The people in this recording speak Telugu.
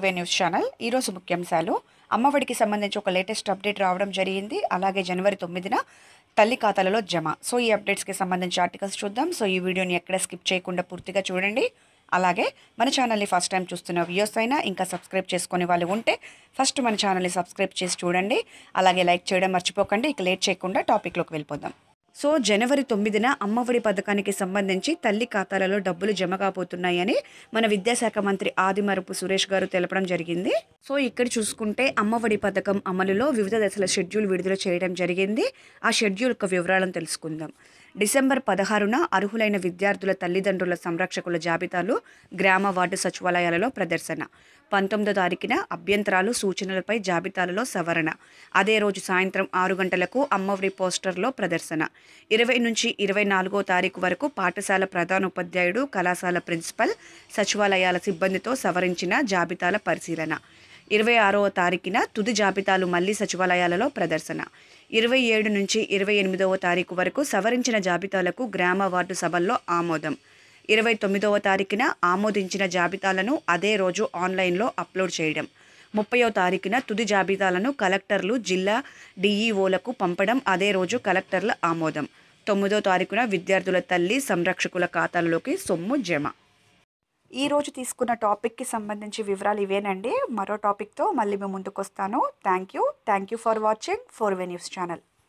ఫోర్వే న్యూస్ ఛానల్. ఈరోజు ముఖ్యాంశాలు. అమ్మఒడికి సంబంధించి ఒక లేటెస్ట్ అప్డేట్ రావడం జరిగింది. అలాగే జనవరి 9న తల్లి ఖాతాలలో జమ. సో ఈ అప్డేట్స్కి సంబంధించి ఆర్టికల్స్ చూద్దాం. సో ఈ వీడియోని ఎక్కడ స్కిప్ చేయకుండా పూర్తిగా చూడండి. అలాగే మన ఛానల్ని ఫస్ట్ టైం చూస్తున్న వ్యూయర్స్ అయినా ఇంకా సబ్స్క్రైబ్ చేసుకునే వాళ్ళు ఉంటే ఫస్ట్ మన ఛానల్ని సబ్స్క్రైబ్ చేసి చూడండి. అలాగే లైక్ చేయడం మర్చిపోకండి. ఇక లేట్ చేయకుండా టాపిక్లోకి వెళ్ళిపోదాం. సో జనవరి 9న అమ్మఒడి పథకానికి సంబంధించి తల్లి ఖాతాలలో డబ్బులు జమ కాబోతున్నాయని మన విద్యాశాఖ మంత్రి ఆదిమరపు సురేష్ గారు తెలపడం జరిగింది. సో ఇక్కడ చూసుకుంటే అమ్మఒడి పథకం అమలులో వివిధ దశల షెడ్యూల్ విడుదల చేయడం జరిగింది. ఆ షెడ్యూల్ యొక్క వివరాలను తెలుసుకుందాం. డిసెంబర్ 16న అర్హులైన విద్యార్థుల తల్లిదండ్రుల సంరక్షకుల జాబితాలు గ్రామ వార్డు సచివాలయాలలో ప్రదర్శన. 19వ తారీఖున అభ్యంతరాలు సూచనలపై జాబితాలలో సవరణ. అదే రోజు సాయంత్రం 6 గంటలకు అమ్మఒడి పోస్టర్లో ప్రదర్శన. 20 నుంచి 24వ తారీఖు వరకు పాఠశాల ప్రధానోపాధ్యాయుడు, కళాశాల ప్రిన్సిపల్, సచివాలయాల సిబ్బందితో సవరించిన జాబితాల పరిశీలన. 26వ తారీఖున తుది జాబితాలు మళ్లీ సచివాలయాలలో ప్రదర్శన. 27 నుంచి 28వ తారీఖు వరకు సవరించిన జాబితాలకు గ్రామ వార్డు సభల్లో ఆమోదం. 29వ తారీఖున ఆమోదించిన జాబితాలను అదే రోజు ఆన్లైన్లో అప్లోడ్ చేయడం. 30వ తారీఖున తుది జాబితాలను కలెక్టర్లు, జిల్లా డిఈఓలకు పంపడం. అదే రోజు కలెక్టర్ల ఆమోదం. 9వ తారీఖున విద్యార్థుల తల్లి సంరక్షకుల ఖాతాలలోకి సొమ్ము జమ. ఈ రోజు తీసుకున్న టాపిక్కి సంబంధించి వివరాలు ఇవేనండి. మరో టాపిక్తో మళ్ళీ మేము ముందుకు వస్తాను. Thank you for watching four way news channel.